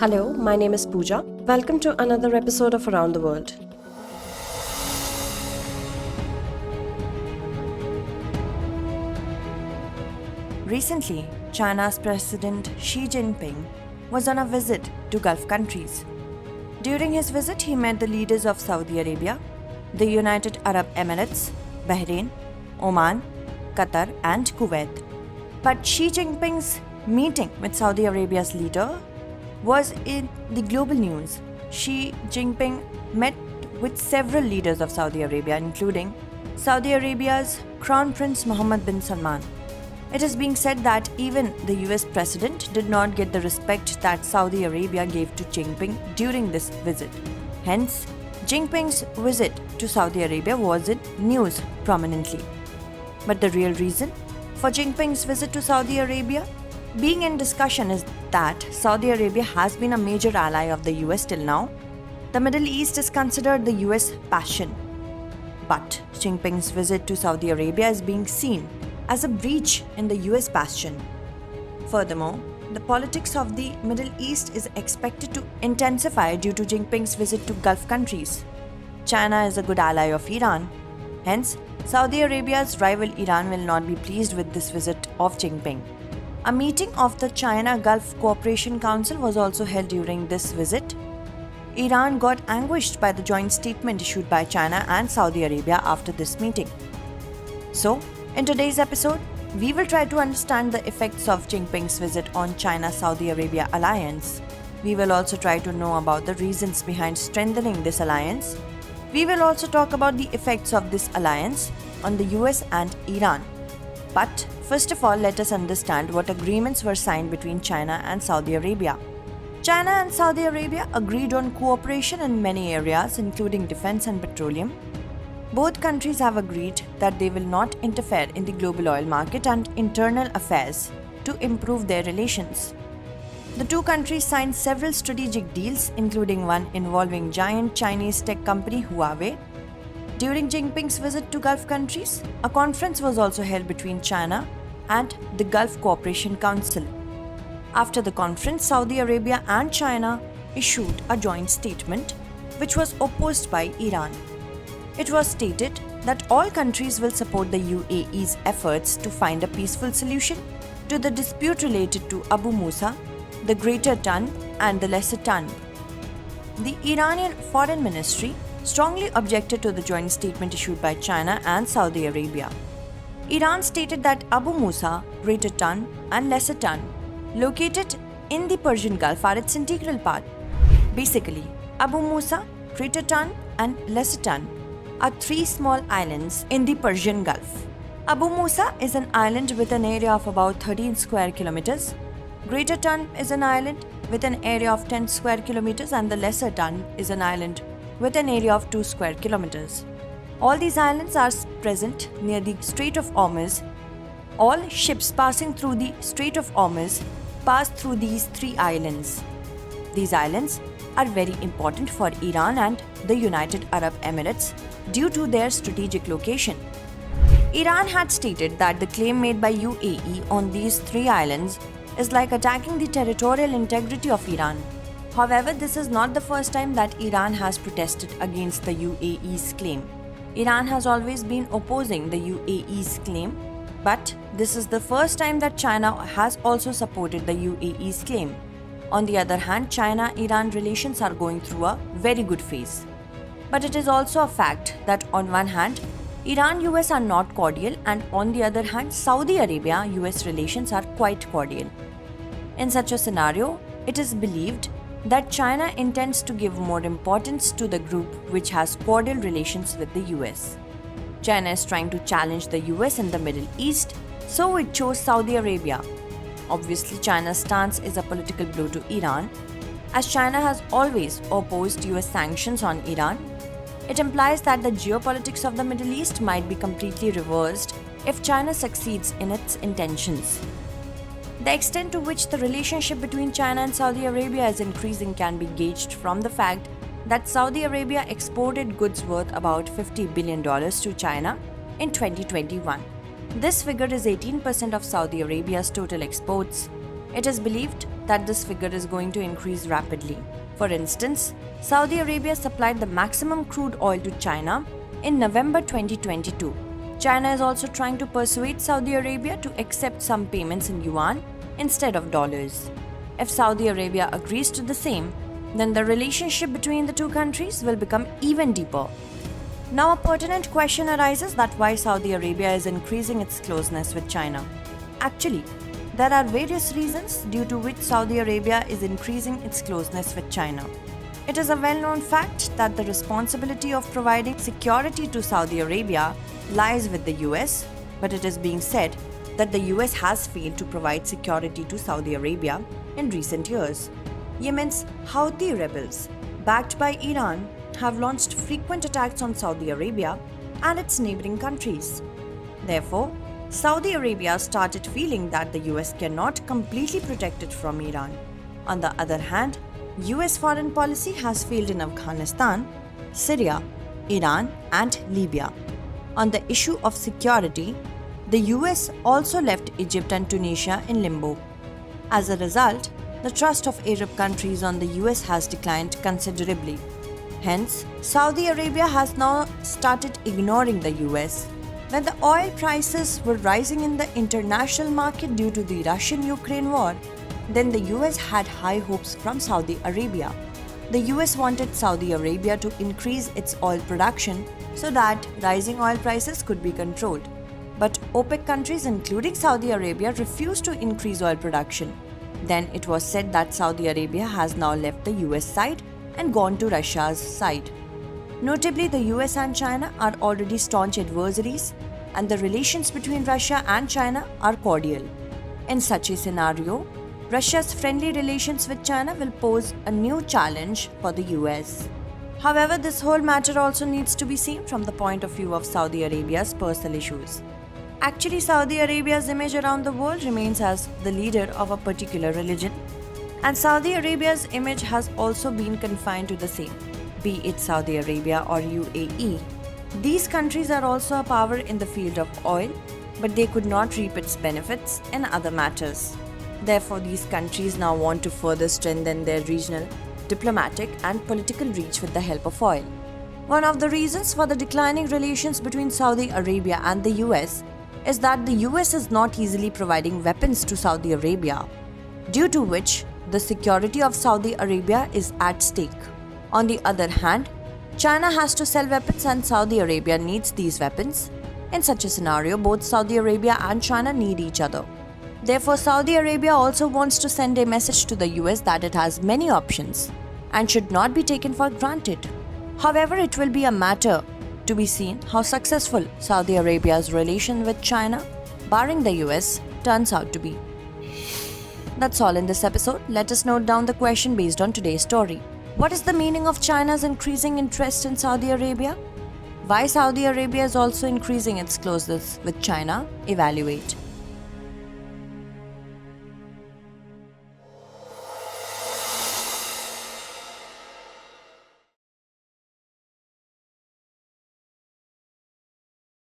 Hello, my name is Pooja. Welcome to another episode of Around the World. Recently, China's President Xi Jinping was on a visit to Gulf countries. During his visit, he met the leaders of Saudi Arabia, the United Arab Emirates, Bahrain, Oman, Qatar and Kuwait. But Xi Jinping's meeting with Saudi Arabia's leader was in the global news. Xi Jinping met with several leaders of Saudi Arabia, including Saudi Arabia's Crown Prince Mohammed bin Salman. It is being said that even the US president did not get the respect that Saudi Arabia gave to Jinping during this visit. Hence, Jinping's visit to Saudi Arabia was in news prominently. But the real reason for Jinping's visit to Saudi Arabia being in discussion is that Saudi Arabia has been a major ally of the US till now. The Middle East is considered the US bastion. But Jinping's visit to Saudi Arabia is being seen as a breach in the US bastion. Furthermore, the politics of the Middle East is expected to intensify due to Jinping's visit to Gulf countries. China is a good ally of Iran. Hence, Saudi Arabia's rival Iran will not be pleased with this visit of Jinping. A meeting of the China Gulf Cooperation Council was also held during this visit. Iran got anguished by the joint statement issued by China and Saudi Arabia after this meeting. So, in today's episode, we will try to understand the effects of Jinping's visit on China-Saudi Arabia alliance. We will also try to know about the reasons behind strengthening this alliance. We will also talk about the effects of this alliance on the US and Iran. But first of all, let us understand what agreements were signed between China and Saudi Arabia. China and Saudi Arabia agreed on cooperation in many areas, including defense and petroleum. Both countries have agreed that they will not interfere in the global oil market and internal affairs to improve their relations. The two countries signed several strategic deals, including one involving giant Chinese tech company Huawei. During Jinping's visit to Gulf countries, a conference was also held between China and the Gulf Cooperation Council. After the conference, Saudi Arabia and China issued a joint statement which was opposed by Iran. It was stated that all countries will support the UAE's efforts to find a peaceful solution to the dispute related to Abu Musa, the Greater Tan and the Lesser Tan. The Iranian Foreign Ministry strongly objected to the joint statement issued by China and Saudi Arabia. Iran stated that Abu Musa, Greater Tan and Lesser Tan, located in the Persian Gulf, are its integral part. Basically, Abu Musa, Greater Tan and Lesser Tan are three small islands in the Persian Gulf. Abu Musa is an island with an area of about 13 square kilometers. Greater Tan is an island with an area of 10 square kilometers and the Lesser Tan is an island with an area of 2 square kilometers. All these islands are present near the Strait of Hormuz. All ships passing through the Strait of Hormuz pass through these three islands. These islands are very important for Iran and the United Arab Emirates due to their strategic location. Iran had stated that the claim made by UAE on these three islands is like attacking the territorial integrity of Iran. However, this is not the first time that Iran has protested against the UAE's claim. Iran has always been opposing the UAE's claim, but this is the first time that China has also supported the UAE's claim. On the other hand, China-Iran relations are going through a very good phase. But it is also a fact that on one hand, Iran-US are not cordial and on the other hand, Saudi Arabia-US relations are quite cordial. In such a scenario, it is believed that China intends to give more importance to the group which has cordial relations with the US. China is trying to challenge the US in the Middle East, so it chose Saudi Arabia. Obviously, China's stance is a political blow to Iran, as China has always opposed US sanctions on Iran. It implies that the geopolitics of the Middle East might be completely reversed if China succeeds in its intentions. The extent to which the relationship between China and Saudi Arabia is increasing can be gauged from the fact that Saudi Arabia exported goods worth about $50 billion to China in 2021. This figure is 18% of Saudi Arabia's total exports. It is believed that this figure is going to increase rapidly. For instance, Saudi Arabia supplied the maximum crude oil to China in November 2022. China is also trying to persuade Saudi Arabia to accept some payments in yuan instead of dollars. If Saudi Arabia agrees to the same, then the relationship between the two countries will become even deeper. Now, a pertinent question arises that why Saudi Arabia is increasing its closeness with China. Actually, there are various reasons due to which Saudi Arabia is increasing its closeness with China. It is a well-known fact that the responsibility of providing security to Saudi Arabia lies with the US, but it is being said that the US has failed to provide security to Saudi Arabia in recent years. Yemen's Houthi rebels, backed by Iran, have launched frequent attacks on Saudi Arabia and its neighboring countries. Therefore, Saudi Arabia started feeling that the US cannot completely protect it from Iran. On the other hand, US foreign policy has failed in Afghanistan, Syria, Iran, and Libya. On the issue of security, the US also left Egypt and Tunisia in limbo. As a result, the trust of Arab countries on the US has declined considerably. Hence, Saudi Arabia has now started ignoring the US. When the oil prices were rising in the international market due to the Russian-Ukraine war, then the US had high hopes from Saudi Arabia. The US wanted Saudi Arabia to increase its oil production so that rising oil prices could be controlled. But OPEC countries, including Saudi Arabia, refused to increase oil production. Then it was said that Saudi Arabia has now left the US side and gone to Russia's side. Notably, the US and China are already staunch adversaries, and the relations between Russia and China are cordial. In such a scenario, Russia's friendly relations with China will pose a new challenge for the US. However, this whole matter also needs to be seen from the point of view of Saudi Arabia's personal issues. Actually, Saudi Arabia's image around the world remains as the leader of a particular religion, and Saudi Arabia's image has also been confined to the same, be it Saudi Arabia or UAE. These countries are also a power in the field of oil, but they could not reap its benefits in other matters. Therefore, these countries now want to further strengthen their regional, diplomatic, and political reach with the help of oil. One of the reasons for the declining relations between Saudi Arabia and the US is that the US is not easily providing weapons to Saudi Arabia, due to which the security of Saudi Arabia is at stake. On the other hand, China has to sell weapons and Saudi Arabia needs these weapons. In such a scenario, both Saudi Arabia and China need each other. Therefore, Saudi Arabia also wants to send a message to the US that it has many options and should not be taken for granted. However, it will be a matter to be seen how successful Saudi Arabia's relation with China, barring the US, turns out to be. That's all in this episode. Let us note down the question based on today's story. What is the meaning of China's increasing interest in Saudi Arabia? Why Saudi Arabia is also increasing its closeness with China? Evaluate.